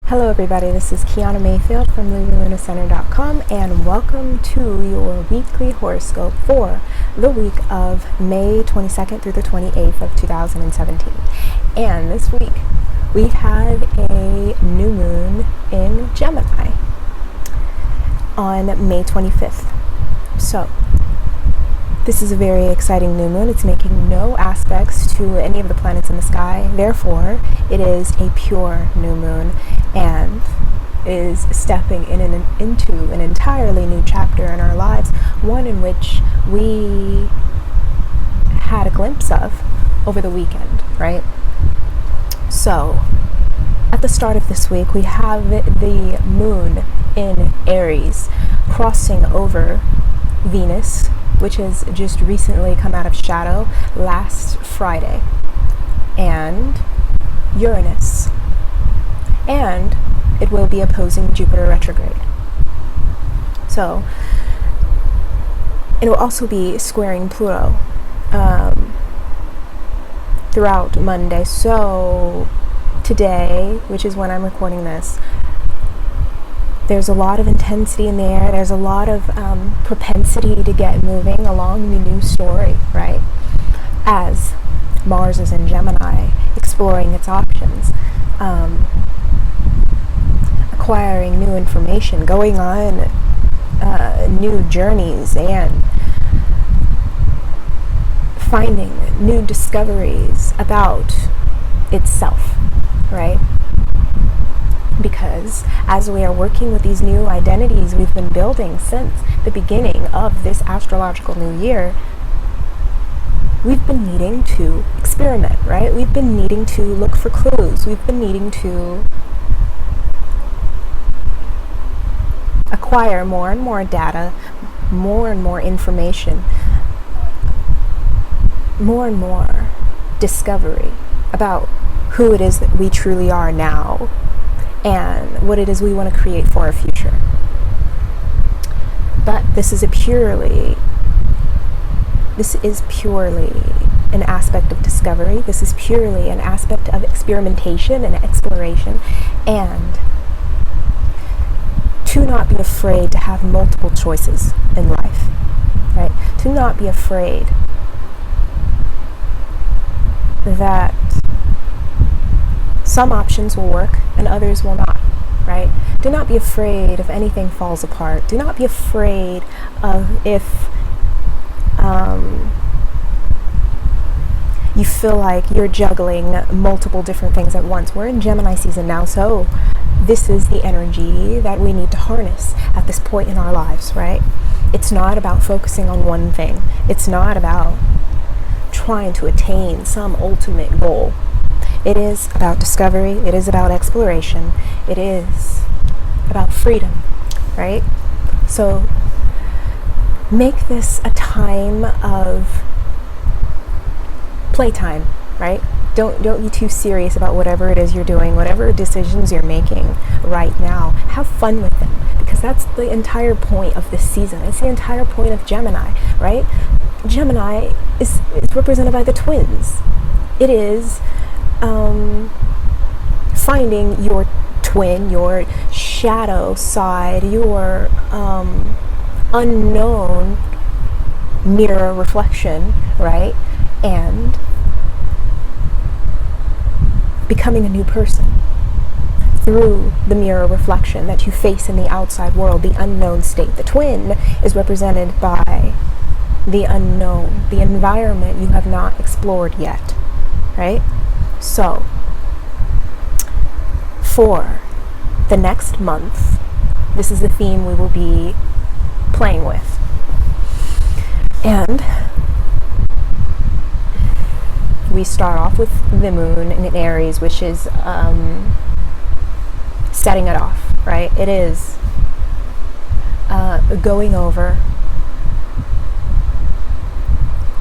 Hello everybody, this is Kiana Mayfield from LunaCenter.com and welcome to your weekly horoscope for the week of May 22nd through the 28th of 2017. And this week we have a new moon in Gemini on May 25th. So this is a very exciting new moon. It's making no aspects to any of the planets in the sky. Therefore, it is a pure new moon and is stepping into an entirely new chapter in our lives, one in which we had a glimpse of over the weekend, right? So, at the start of this week, we have the moon in Aries crossing over Venus, which has just recently come out of shadow last Friday, and Uranus. And it will be opposing Jupiter retrograde. So, it will also be squaring Pluto throughout Monday. So, today, which is when I'm recording this, there's a lot of intensity in the air. There's a lot of propensity to get moving along the new story, right? As Mars is in Gemini, exploring its options, acquiring new information, going on new journeys, and finding new discoveries about itself, right? Because as we are working with these new identities we've been building since the beginning of this astrological new year, we've been needing to experiment, right? We've been needing to look for clues. We've been needing to acquire more and more data, more and more information, more and more discovery about who it is that we truly are now and what it is we want to create for our future. But this is purely an aspect of discovery. This is purely an aspect of experimentation and exploration, and to not be afraid to have multiple choices in life, right? To not be afraid that some options will work and others will not, right? Do not be afraid if anything falls apart. Do not be afraid of if you feel like you're juggling multiple different things at once. We're in Gemini season now, so this is the energy that we need to harness at this point in our lives, right? It's not about focusing on one thing. It's not about trying to attain some ultimate goal. It is about discovery. It is about exploration. It is about freedom, right? So make this a time of playtime, right? Don't be too serious about whatever it is you're doing, whatever decisions you're making right now. Have fun with them, because that's the entire point of this season. It's the entire point of Gemini, right? Gemini is represented by the twins. It is finding your twin, your shadow side, your unknown mirror reflection, right? And becoming a new person through the mirror reflection that you face in the outside world, the unknown state. The twin is represented by the unknown, the environment you have not explored yet, right? So, for the next month, this is the theme we will be playing with. And we start off with the moon in Aries, which is setting it off, right? It is going over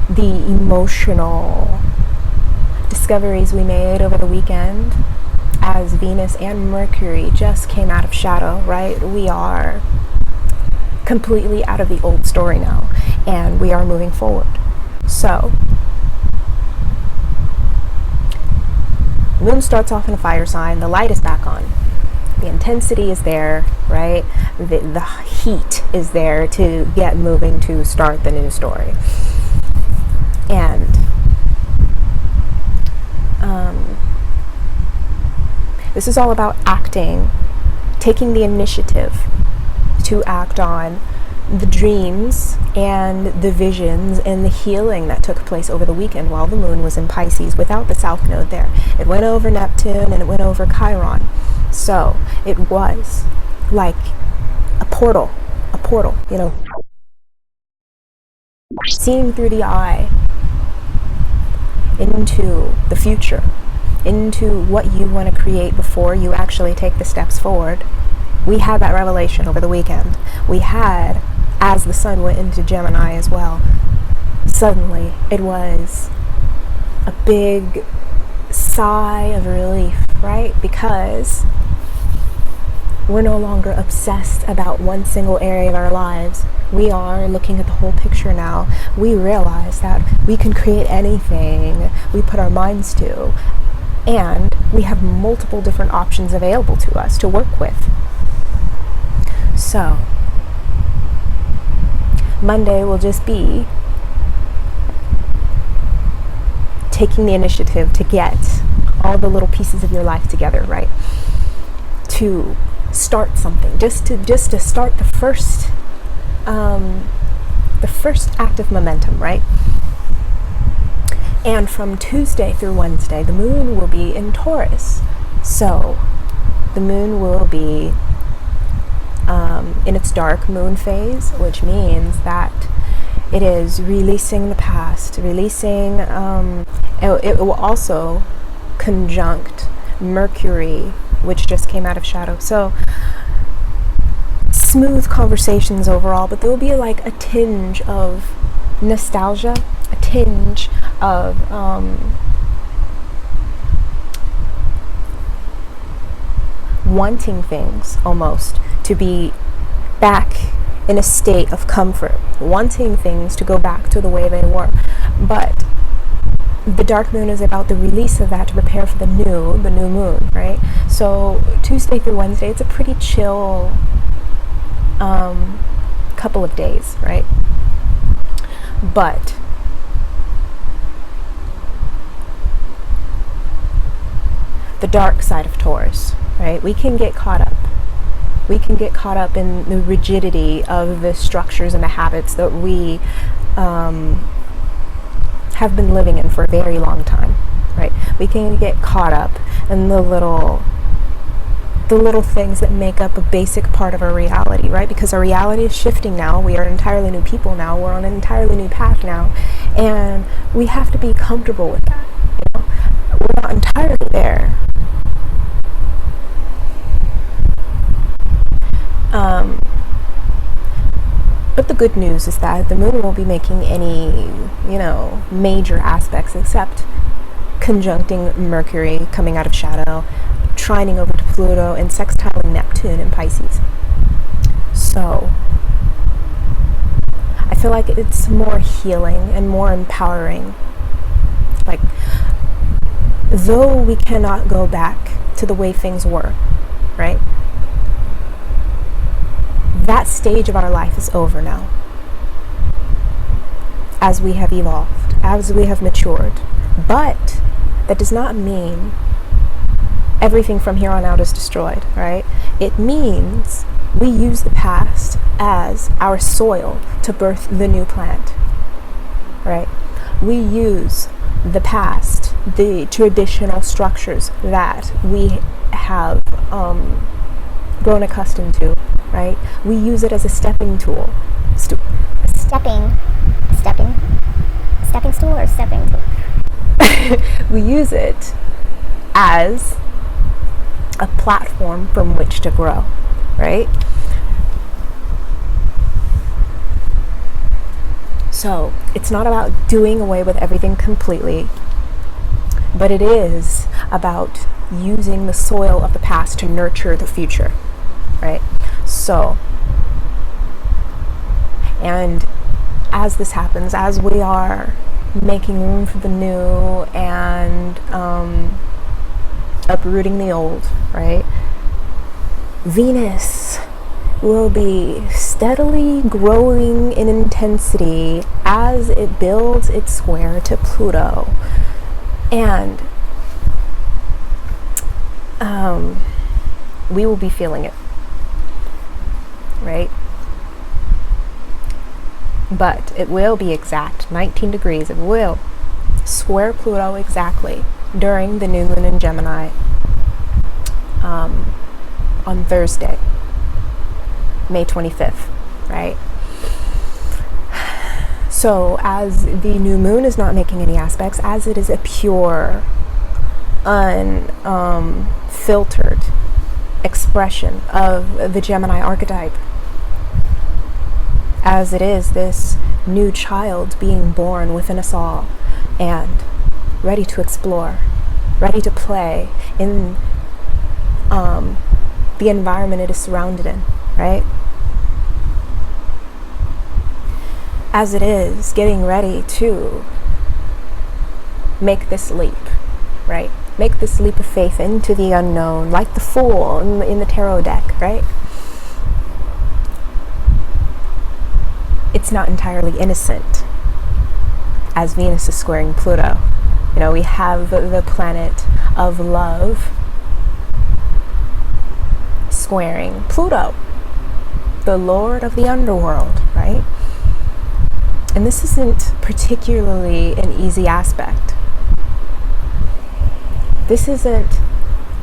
the emotional discoveries we made over the weekend as Venus and Mercury just came out of shadow, right? We are completely out of the old story now, and we are moving forward. So, moon starts off in a fire sign, the light is back on. The intensity is there, right? The heat is there to get moving, to start the new story. And this is all about acting, taking the initiative to act on the dreams and the visions and the healing that took place over the weekend while the moon was in Pisces without the south node there. It went over Neptune and it went over Chiron. So it was like a portal, you know, seeing through the eye into the future, into what you want to create before you actually take the steps forward. We had that revelation over the weekend. We had, as the sun went into Gemini as well, suddenly it was a big sigh of relief, right? Because we're no longer obsessed about one single area of our lives. We are looking at the whole picture now. We realize that we can create anything we put our minds to, and we have multiple different options available to us to work with. So Monday will just be taking the initiative to get all the little pieces of your life together, right? To start something, just to start the first act of momentum, right? And from Tuesday through Wednesday, the moon will be in Taurus. So the moon will be in its dark moon phase, which means that it is releasing the past, releasing, it will also conjunct Mercury, which just came out of shadow. So smooth conversations overall, but there will be like a tinge of nostalgia, a tinge of wanting things almost to be back in a state of comfort, wanting things to go back to the way they were. But the dark moon is about the release of that to prepare for the new moon, right? So Tuesday through Wednesday, it's a pretty chill couple of days, right? But the dark side of Taurus, right? We can get caught up. We can get caught up in the rigidity of the structures and the habits that we have been living in for a very long time, right? We can get caught up in the little things that make up a basic part of our reality, right? Because our reality is shifting now. We are entirely new people now. We're on an entirely new path now. And we have to be comfortable with that. You know? We're not entirely there. But the good news is that the moon won't be making any, major aspects except conjuncting Mercury coming out of shadow, trining over to Pluto, and sextiling Neptune in Pisces. So I feel like it's more healing and more empowering. Like, though we cannot go back to the way things were, right? That stage of our life is over now. As we have evolved, as we have matured. But that does not mean everything from here on out is destroyed, right? It means we use the past as our soil to birth the new plant, right? We use the past, the traditional structures that we have grown accustomed to, right? We use it as a stepping tool. Stepping stool or stepping tool? We use it as a platform from which to grow, right? So it's not about doing away with everything completely, but it is about using the soil of the past to nurture the future, right? So, and as this happens, as we are making room for the new and uprooting the old, right? Venus will be steadily growing in intensity as it builds its square to Pluto. And we will be feeling it, right? But it will be exact, 19 degrees. It will square Pluto exactly during the new moon in Gemini on Thursday, May 25th, right? So as the new moon is not making any aspects, as it is a pure, unfiltered expression of the Gemini archetype, as it is this new child being born within us all and ready to explore, ready to play in the environment it is surrounded in, right? As it is getting ready to make this leap, right? Make this leap of faith into the unknown, like the Fool in the tarot deck, right? It's not entirely innocent as Venus is squaring Pluto. You know, we have the planet of love squaring Pluto, the lord of the underworld, right? And this isn't particularly an easy aspect. This isn't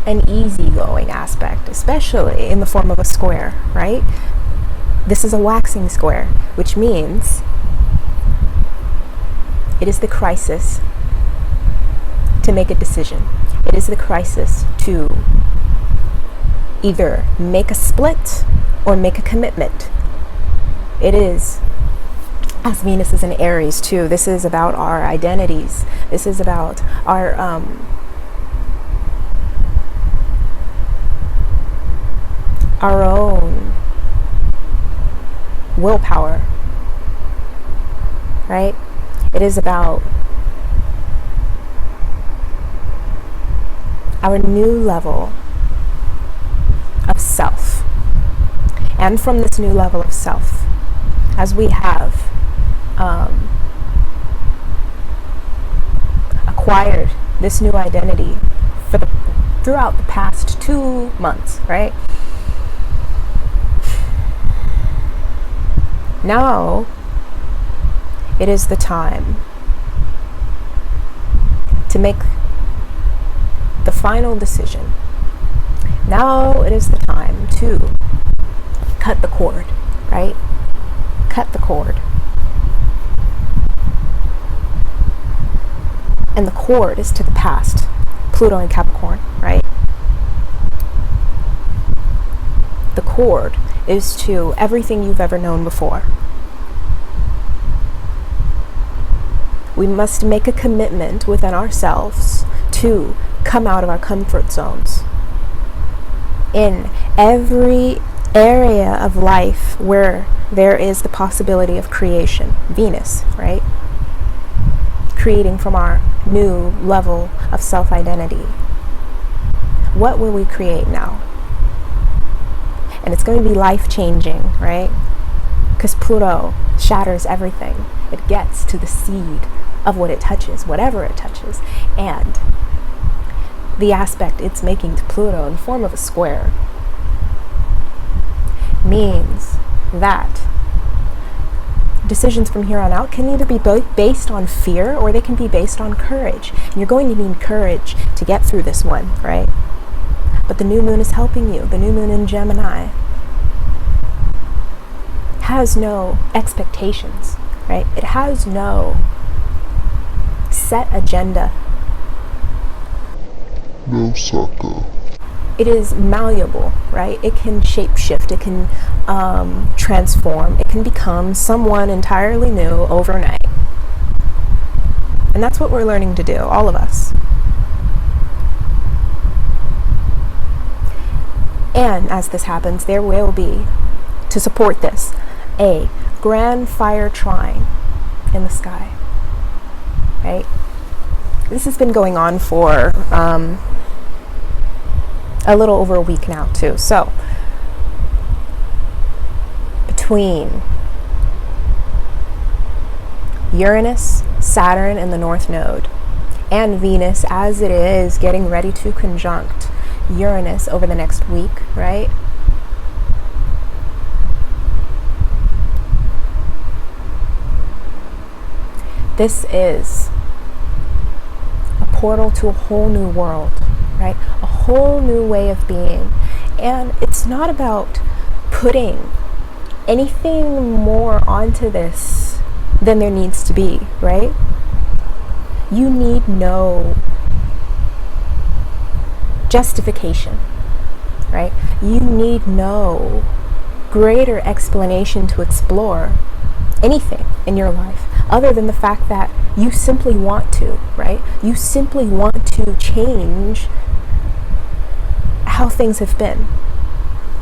an easygoing aspect, especially in the form of a square, right? This is a waxing square, which means it is the crisis to make a decision. It is the crisis to either make a split or make a commitment. It is, as Venus is in Aries too, this is about our identities. This is about our own willpower, right? It is about our new level of self. And from this new level of self, as we have acquired this new identity throughout the past 2 months, right? Now it is the time to make the final decision. Now it is the time to cut the cord, right? Cut the cord. And the cord is to the past, Pluto and Capricorn, right? The cord is to everything you've ever known before. We must make a commitment within ourselves to come out of our comfort zones. In every area of life where there is the possibility of creation, Venus, right? Creating from our new level of self-identity. What will we create now? And it's going to be life-changing, right? Because Pluto shatters everything. It gets to the seed of what it touches, whatever it touches. And the aspect it's making to Pluto in the form of a square means that decisions from here on out can either be both based on fear or they can be based on courage. And you're going to need courage to get through this one, right? But the new moon is helping you. The new moon in Gemini has no expectations, right? It has no set agenda. No sucker. It is malleable, right? It can shapeshift. It can transform. It can become someone entirely new overnight. And that's what we're learning to do, all of us. And as this happens, there will be, to support this, a grand fire trine in the sky, right? This has been going on for a little over a week now too. So between Uranus, Saturn, and the North Node, and Venus as it is getting ready to conjunct Uranus over the next week, right? This is a portal to a whole new world, right? A whole new way of being. And it's not about putting anything more onto this than there needs to be, right? You need no justification, right? You need no greater explanation to explore anything in your life other than the fact that you simply want to, right? You simply want to change how things have been.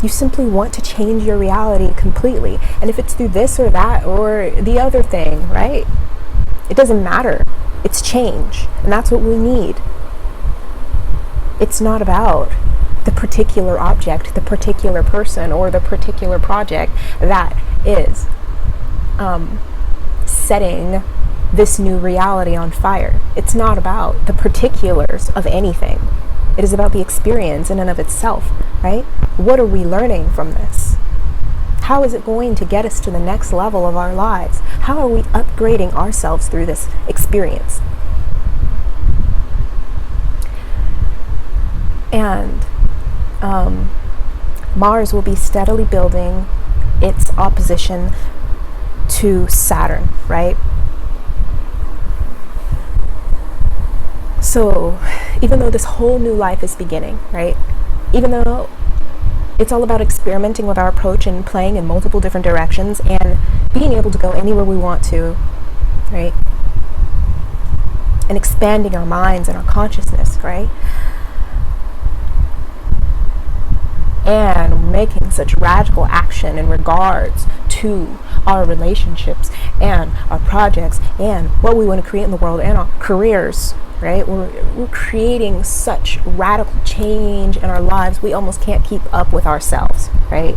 You simply want to change your reality completely. And if it's through this or that or the other thing, right? It doesn't matter. It's change. And that's what we need. It's not about the particular object, the particular person, or the particular project that is setting this new reality on fire. It's not about the particulars of anything. It is about the experience in and of itself, right? What are we learning from this? How is it going to get us to the next level of our lives? How are we upgrading ourselves through this experience? And Mars will be steadily building its opposition to Saturn, right? So even though this whole new life is beginning, right? Even though it's all about experimenting with our approach and playing in multiple different directions and being able to go anywhere we want to, right? And expanding our minds and our consciousness, right? And making such radical action in regards to our relationships and our projects and what we want to create in the world and our careers, right? We're creating such radical change in our lives, we almost can't keep up with ourselves, right?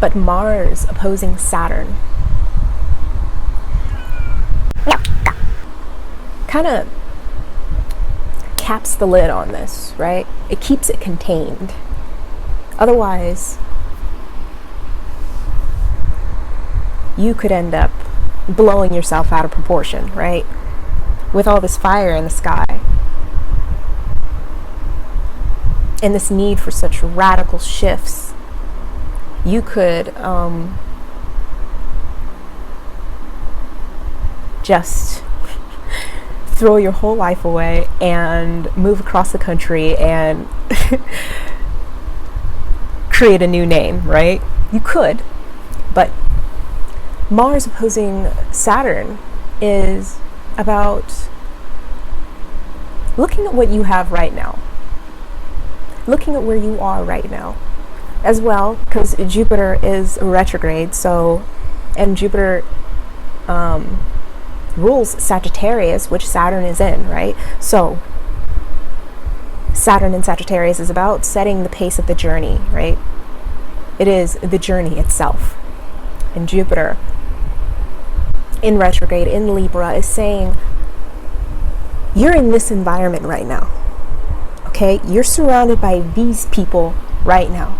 But Mars opposing Saturn kind of caps the lid on this, right? It keeps it contained. Otherwise, you could end up blowing yourself out of proportion, right? With all this fire in the sky. And this need for such radical shifts, you could just throw your whole life away and move across the country and create a new name, right? You could, but Mars opposing Saturn is about looking at what you have right now, looking at where you are right now as well, because Jupiter is retrograde, so, and Jupiter rules Sagittarius, which Saturn is in, right? So Saturn in Sagittarius is about setting the pace of the journey, right? It is the journey itself. And Jupiter in retrograde in Libra is saying, you're in this environment right now, okay? You're surrounded by these people right now.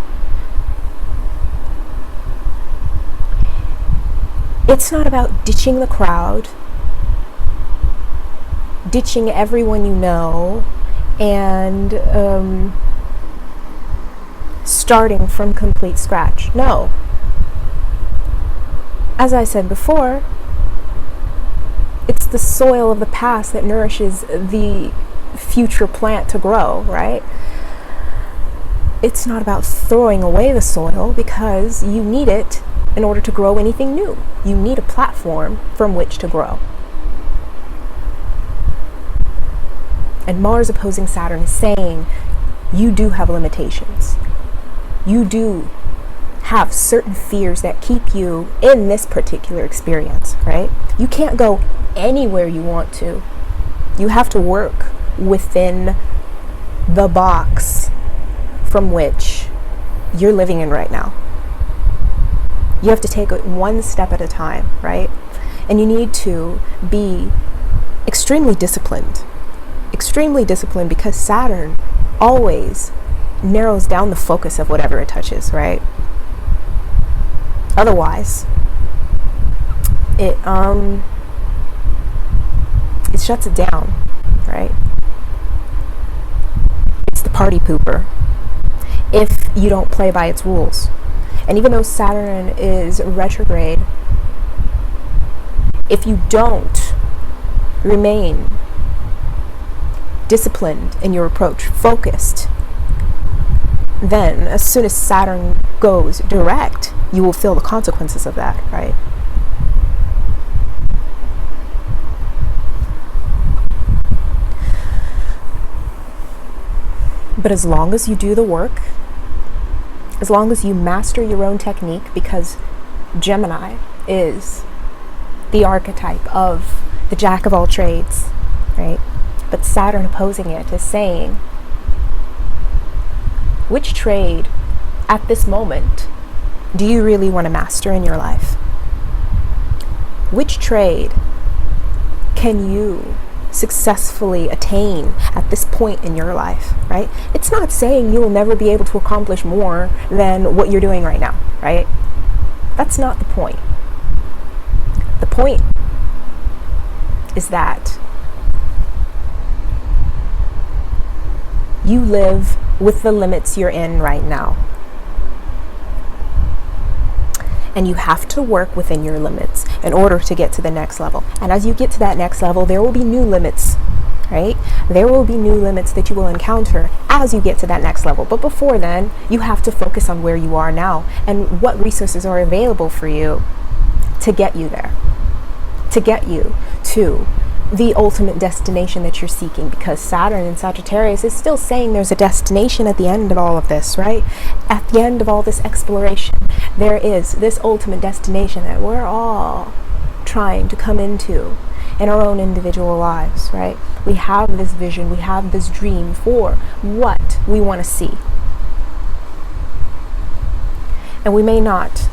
It's not about ditching the crowd, ditching everyone you know, and starting from complete scratch. No. As I said before, it's the soil of the past that nourishes the future plant to grow, right? It's not about throwing away the soil, because you need it in order to grow anything new. You need a platform from which to grow. And Mars opposing Saturn is saying, you do have limitations. You do have certain fears that keep you in this particular experience, right? You can't go anywhere you want to. You have to work within the box from which you're living in right now. You have to take it one step at a time, right? And you need to be extremely disciplined because Saturn always narrows down the focus of whatever it touches, right? Otherwise, it shuts it down, right? It's the party pooper if you don't play by its rules. And even though Saturn is retrograde, if you don't remain disciplined in your approach, focused, then as soon as Saturn goes direct, you will feel the consequences of that, right? But as long as you do the work, as long as you master your own technique, because Gemini is the archetype of the jack of all trades, right? But Saturn opposing it is saying, which trade at this moment do you really want to master in your life? Which trade can you successfully attain at this point in your life, right? It's not saying you will never be able to accomplish more than what you're doing right now, right? That's not the point. The point is that you live with the limits you're in right now. And you have to work within your limits in order to get to the next level. And as you get to that next level, there will be new limits, right? There will be new limits that you will encounter as you get to that next level. But before then, you have to focus on where you are now and what resources are available for you to get you there, to get you to the ultimate destination that you're seeking, because Saturn in Sagittarius is still saying there's a destination at the end of all of this, right? At the end of all this exploration, there is this ultimate destination that we're all trying to come into in our own individual lives, right? We have this vision, we have this dream for what we want to see. And we may not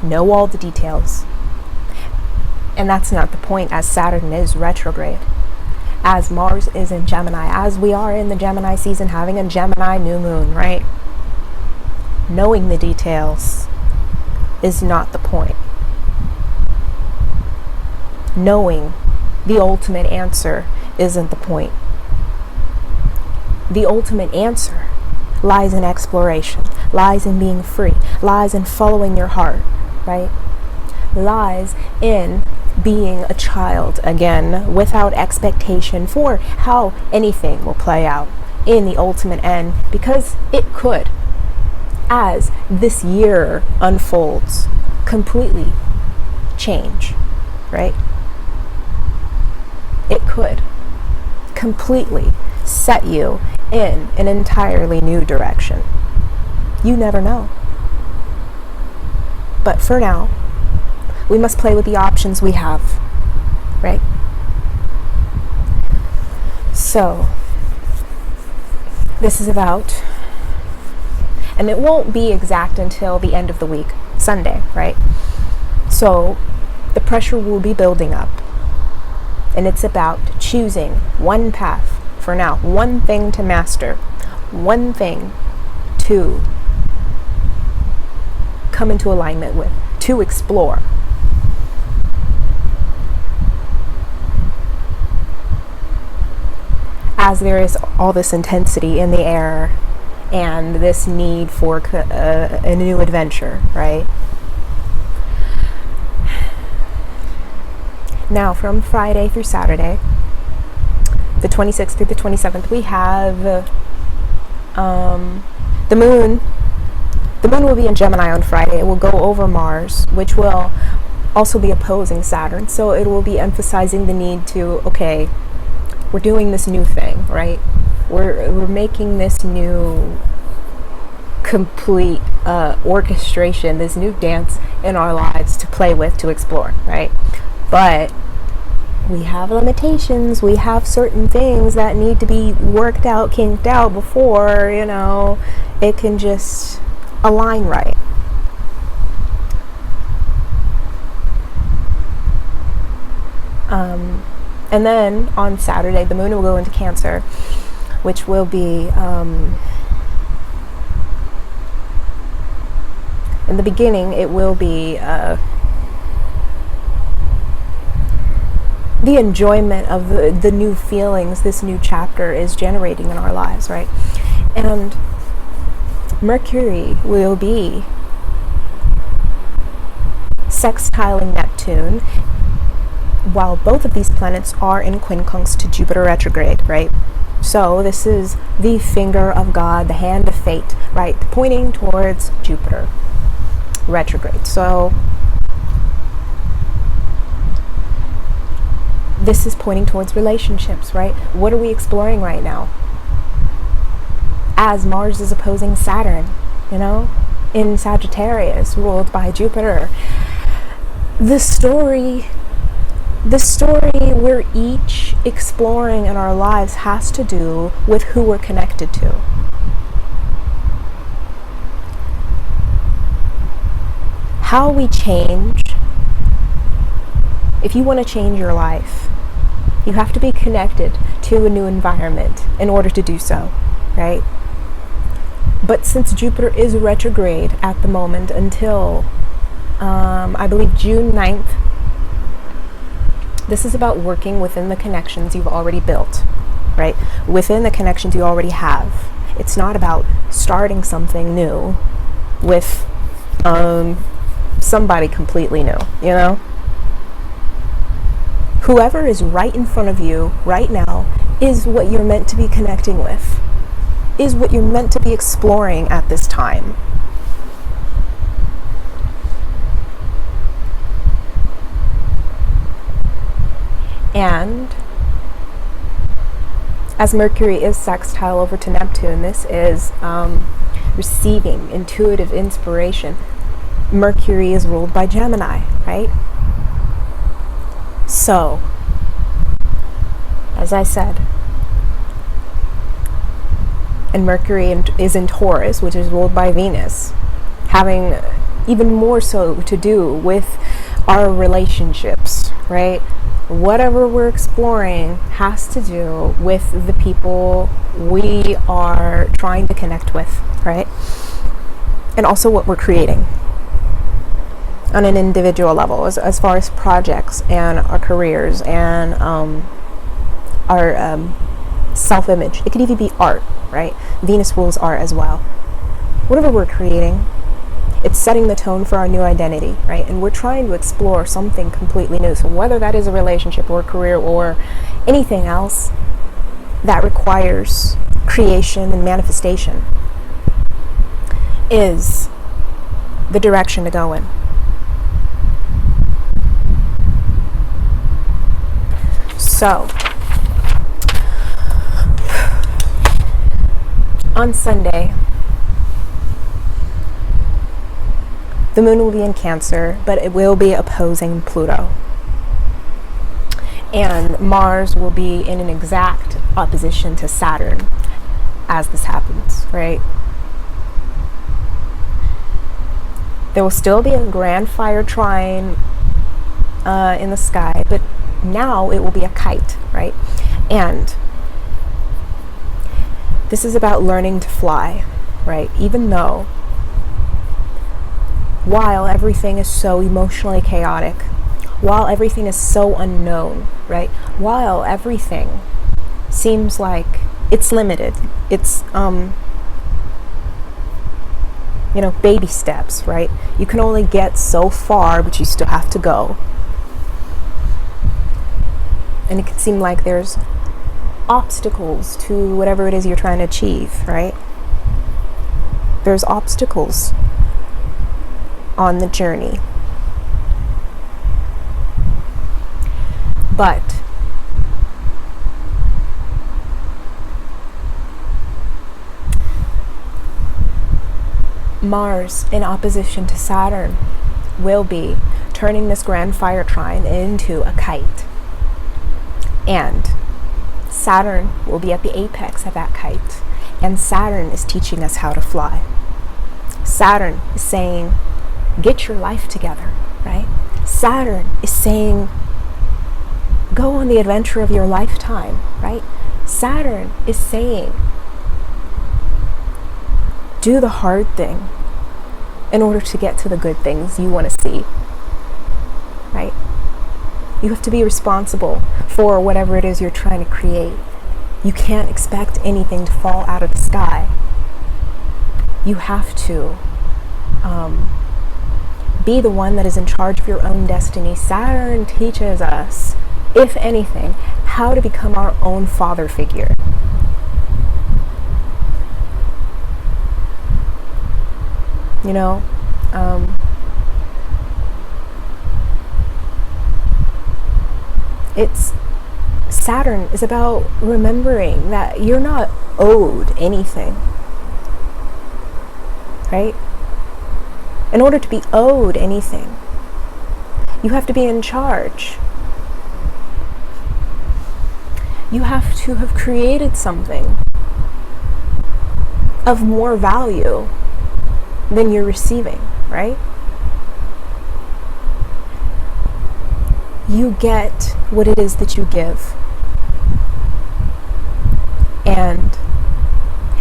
know all the details. And that's not the point, as Saturn is retrograde, as Mars is in Gemini, as we are in the Gemini season, having a Gemini new moon, right? Knowing the details is not the point. Knowing the ultimate answer isn't the point. The ultimate answer lies in exploration, lies in being free, lies in following your heart, right? Lies in being a child again, without expectation for how anything will play out in the ultimate end, because it could, as this year unfolds, completely change, right? It could completely set you in an entirely new direction. You never know. But for now, we must play with the options we have, right? So, this is about, and it won't be exact until the end of the week, Sunday, right? So, the pressure will be building up. And it's about choosing one path for now, one thing to master, one thing to come into alignment with, to explore. As there is all this intensity in the air and this need for a new adventure, right? Now, from Friday through Saturday, the 26th through the 27th, we have the moon. The moon will be in Gemini on Friday. It will go over Mars, which will also be opposing Saturn. So it will be emphasizing the need to, okay, we're doing this new thing, right? We're making this new complete orchestration, this new dance in our lives to play with, to explore, right? But we have limitations, we have certain things that need to be worked out, kinked out before, it can just align right. And then on Saturday, the moon will go into Cancer, which will be, in the beginning, it will be the enjoyment of the new feelings this new chapter is generating in our lives, right? And Mercury will be sextiling Neptune, while both of these planets are in quincunx to Jupiter retrograde, right? So this is the finger of God, the hand of fate, right? Pointing towards Jupiter retrograde. So this is pointing towards relationships, right? What are we exploring right now? As Mars is opposing Saturn, in Sagittarius, ruled by Jupiter. The story we're each exploring in our lives has to do with who we're connected to. How we change. If you want to change your life, you have to be connected to a new environment in order to do so, right? But since Jupiter is retrograde at the moment until, I believe, June 9th, this is about working within the connections you've already built, right? Within the connections you already have. It's not about starting something new with somebody completely new, Whoever is right in front of you right now is what you're meant to be connecting with, is what you're meant to be exploring at this time. And as Mercury is sextile over to Neptune, this is receiving intuitive inspiration. Mercury is ruled by Gemini, right? So, as I said, and Mercury is in Taurus, which is ruled by Venus, having even more so to do with our relationships, right? Whatever we're exploring has to do with the people we are trying to connect with, right? And also what we're creating on an individual level, as far as projects and our careers and our self-image. It could even be art, right? Venus rules art as well. Whatever we're creating, it's setting the tone for our new identity, right? And we're trying to explore something completely new. So whether that is a relationship or a career or anything else that requires creation and manifestation is the direction to go in. So, on Sunday, the moon will be in Cancer, but it will be opposing Pluto. And Mars will be in an exact opposition to Saturn as this happens, right? There will still be a grand fire trine in the sky, but now it will be a kite, right? And this is about learning to fly, right? Even though, while everything is so emotionally chaotic, while everything is so unknown, right? While everything seems like it's limited, it's, baby steps, right? You can only get so far, but you still have to go. And it can seem like there's obstacles to whatever it is you're trying to achieve, right? There's obstacles on the journey. But Mars in opposition to Saturn will be turning this grand fire trine into a kite. And Saturn will be at the apex of that kite. And Saturn is teaching us how to fly. Saturn is saying, get your life together, right? Saturn is saying, go on the adventure of your lifetime, right? Saturn is saying, do the hard thing in order to get to the good things you want to see, right? You have to be responsible for whatever it is you're trying to create. You can't expect anything to fall out of the sky. You have to be the one that is in charge of your own destiny. Saturn teaches us, if anything, how to become our own father figure. You know, Saturn is about remembering that you're not owed anything, right? In order to be owed anything, you have to be in charge. You have to have created something of more value than you're receiving, right? You get what it is that you give. And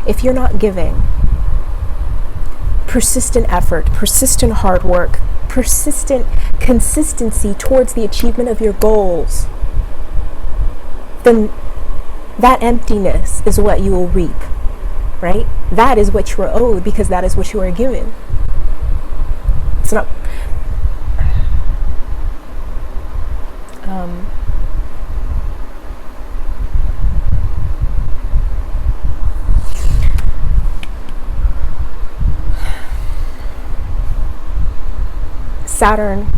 if you're not giving persistent effort, persistent hard work, persistent consistency towards the achievement of your goals, then that emptiness is what you will reap, right? That is what you are owed, because that is what you are given. It's not Saturn,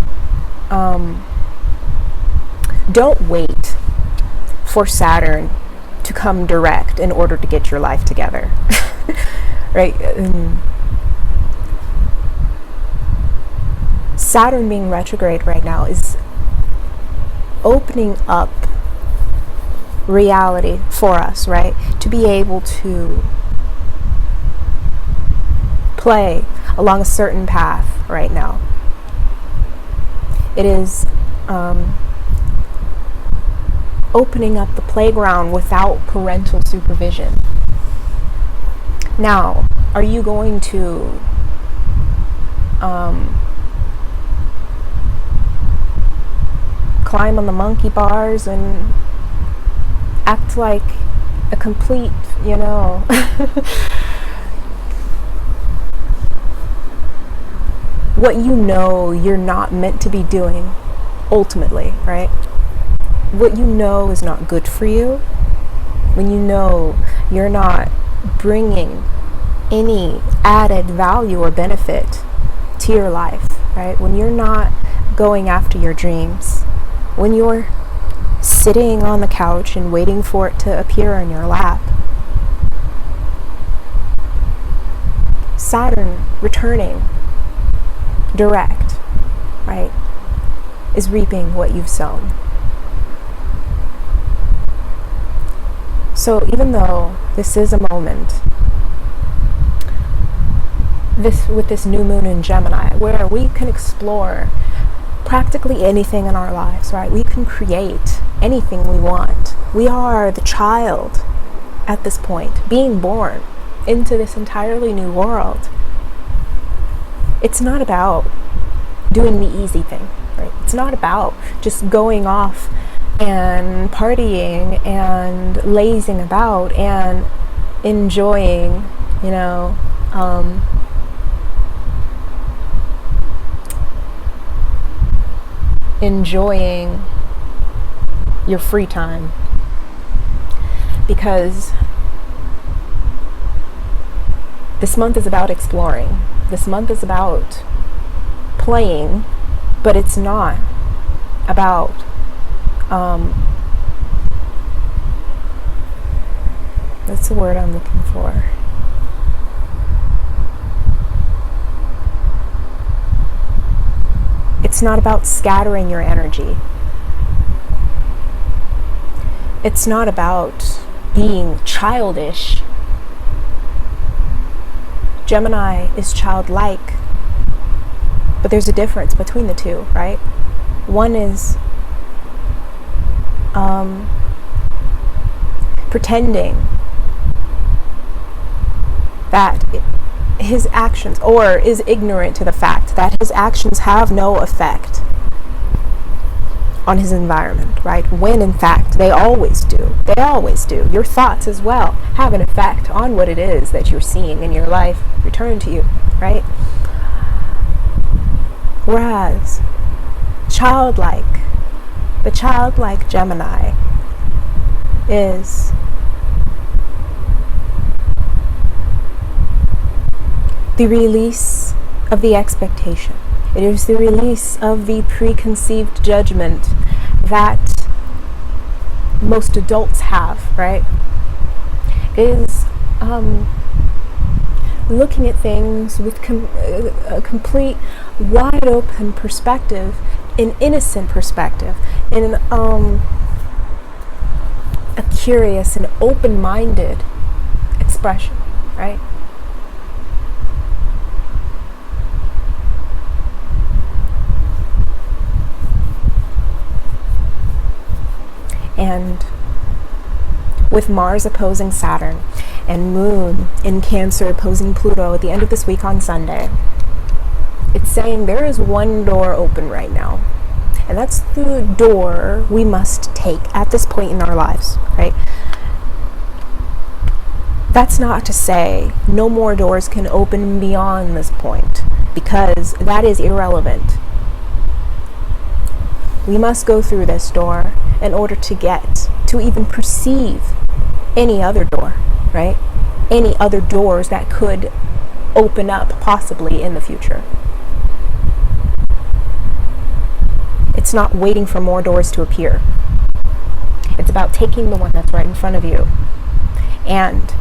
don't wait for Saturn to come direct in order to get your life together. Right? Saturn being retrograde right now is opening up reality for us, right? To be able to play along a certain path right now. It is opening up the playground without parental supervision. Now, are you going to climb on the monkey bars and act like a complete, what you know you're not meant to be doing ultimately, right? What you know is not good for you, when you know you're not bringing any added value or benefit to your life, right? When you're not going after your dreams, when you're sitting on the couch and waiting for it to appear in your lap. Saturn returning direct, right, is reaping what you've sown. So even though this is a moment, with this new moon in Gemini, where we can explore practically anything in our lives, right? We can create anything we want. We are the child at this point, being born into this entirely new world. It's not about doing the easy thing, right? It's not about just going off and partying and lazing about and enjoying, enjoying your free time, because this month is about exploring. This month is about playing, but it's not about that's the word I'm looking for. It's not about scattering your energy. It's not about being childish. Gemini is childlike, but there's a difference between the two, right? One is pretending that his actions, or is ignorant to the fact that his actions have no effect on his environment, right? When in fact they always do. They always do. Your thoughts as well have an effect on what it is that you're seeing in your life return to you, right? Whereas the childlike Gemini is the release of the expectation. It is the release of the preconceived judgment that most adults have, right? Is looking at things with a complete, wide open perspective, an innocent perspective, in a curious and open-minded expression, right? And with Mars opposing Saturn and Moon in Cancer opposing Pluto at the end of this week on Sunday, it's saying there is one door open right now. And that's the door we must take at this point in our lives, right? That's not to say no more doors can open beyond this point, because that is irrelevant. We must go through this door in order to get to even perceive any other door, right? Any other doors that could open up possibly in the future. It's not waiting for more doors to appear. It's about taking the one that's right in front of you and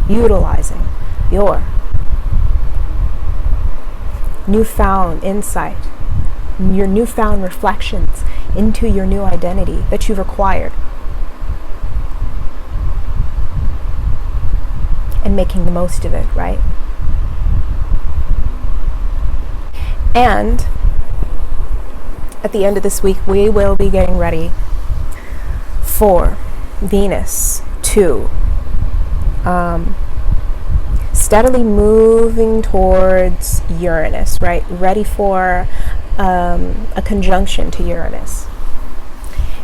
utilizing your newfound insight, your newfound reflections into your new identity that you've acquired, and making the most of it, right? And at the end of this week, we will be getting ready for Venus to steadily moving towards Uranus, right? Ready for a conjunction to Uranus.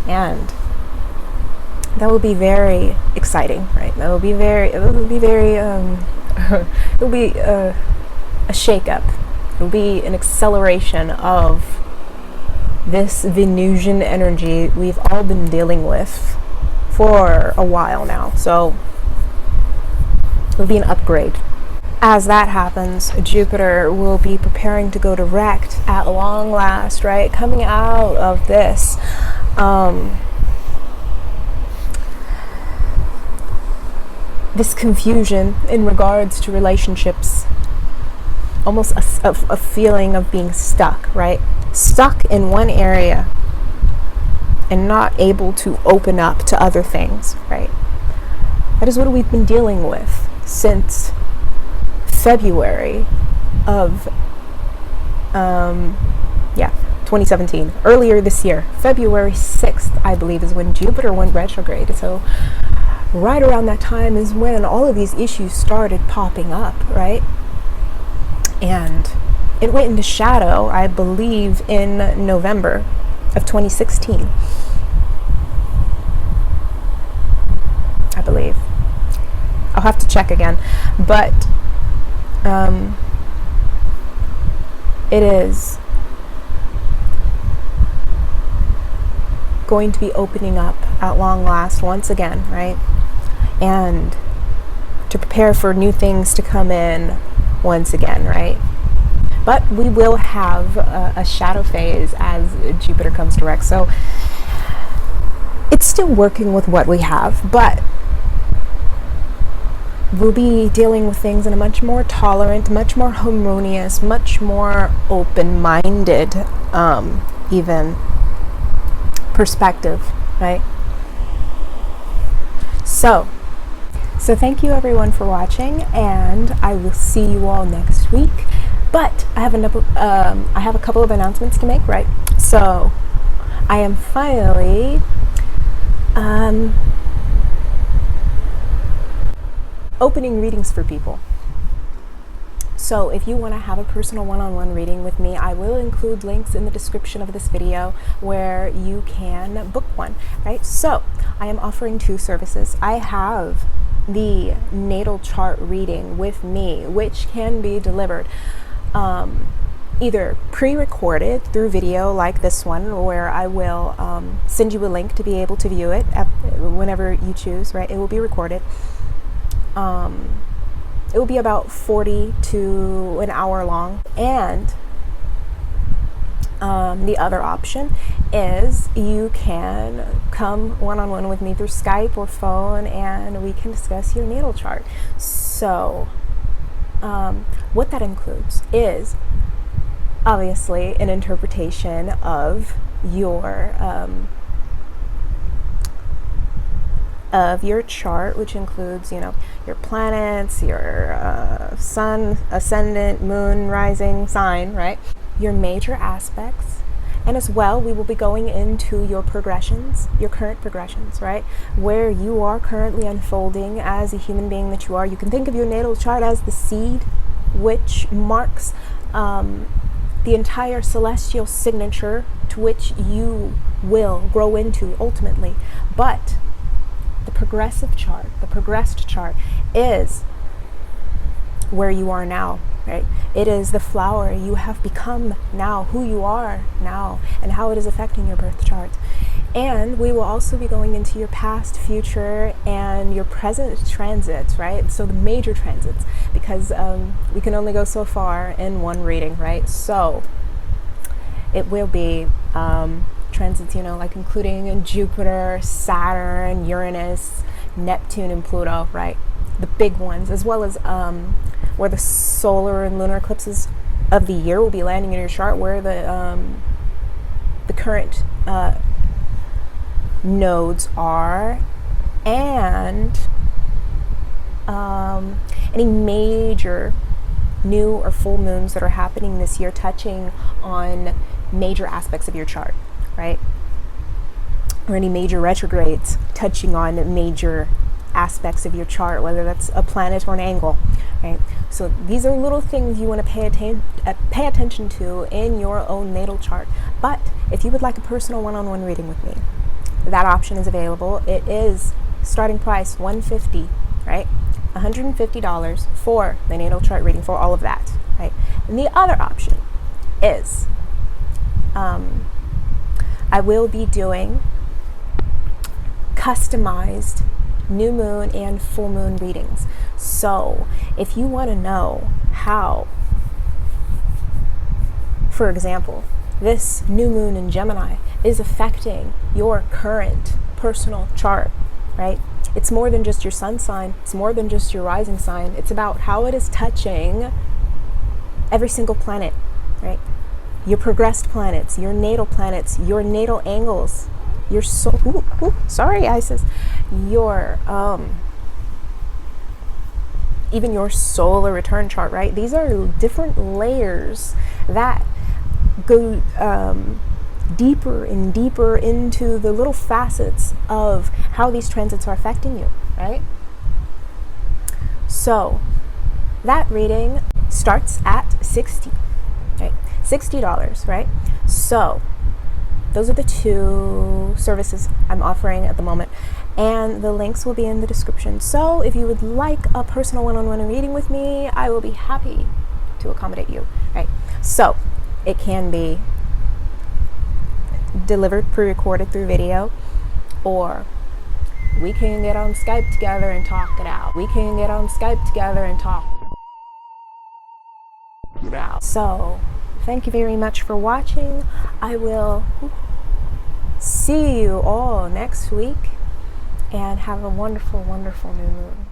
And that will be very exciting, right? It will be a shake-up. It will be an acceleration of this Venusian energy we've all been dealing with for a while now. So it'll be an upgrade. As that happens, Jupiter will be preparing to go direct at long last, right? Coming out of this this confusion in regards to relationships, almost a feeling of being stuck, right? Stuck in one area and not able to open up to other things, right? That is what we've been dealing with since February of 2017. Earlier this year, February 6th, I believe, is when Jupiter went retrograde. So right around that time is when all of these issues started popping up, right? And it went into shadow, I believe, in November of 2016. I believe. I'll have to check again. But it is going to be opening up at long last once again, right? And to prepare for new things to come in once again, right? But we will have a shadow phase as Jupiter comes direct. So it's still working with what we have, but we'll be dealing with things in a much more tolerant, much more harmonious, much more open-minded, even perspective, right? So thank you everyone for watching, and I will see you all next week. But I have a couple of announcements to make, right? So I am finally opening readings for people. So if you want to have a personal one-on-one reading with me, I will include links in the description of this video where you can book one, right? So I am offering 2 services. I have the natal chart reading with me, which can be delivered either pre-recorded through video like this one, where I will send you a link to be able to view it whenever you choose, right? It will be recorded. It will be about 40 to an hour long. And the other option is you can come one-on-one with me through Skype or phone, and we can discuss your natal chart. So what that includes is obviously an interpretation of your chart, which includes, you know, your planets, your sun, ascendant, moon, rising, sign, right? Your major aspects. And as well, we will be going into your progressions, your current progressions, right? Where you are currently unfolding as a human being that you are. You can think of your natal chart as the seed, which marks the entire celestial signature to which you will grow into ultimately. But the progressive chart, the progressed chart, is where you are now, right? It is the flower you have become now, who you are now, and how it is affecting your birth chart. And we will also be going into your past, future, and your present transits, right? So the major transits, because we can only go so far in one reading, right? So it will be transits, you know, like including Jupiter, Saturn, Uranus, Neptune, and Pluto, right? The big ones, as well as where the solar and lunar eclipses of the year will be landing in your chart, where the current nodes are, and any major new or full moons that are happening this year, touching on major aspects of your chart, right? Or any major retrogrades touching on major aspects of your chart, whether that's a planet or an angle, right? So these are little things you want to pay attention to in your own natal chart. But if you would like a personal one-on-one reading with me, that option is available. It is starting price $150, right? $150 for the natal chart reading, for all of that, right? And the other option is I will be doing customized new moon and full moon readings. So if you want to know how, for example, this new moon in Gemini is affecting your current personal chart, right? It's more than just your sun sign. It's more than just your rising sign. It's about how it is touching every single planet, right? Your progressed planets, your natal angles, your sorry, Isis, your even your solar return chart, right? These are different layers that go deeper and deeper into the little facets of how these transits are affecting you, right? So that reading starts at $60, right? $60, right? So those are the 2 services I'm offering at the moment, and the links will be in the description. So if you would like a personal one-on-one reading with me, I will be happy to accommodate you, right? So it can be delivered pre-recorded through video, or we can get on Skype together and talk it out. We can get on Skype together and talk it out. So thank you very much for watching. I will see you all next week, and have a wonderful, wonderful new moon.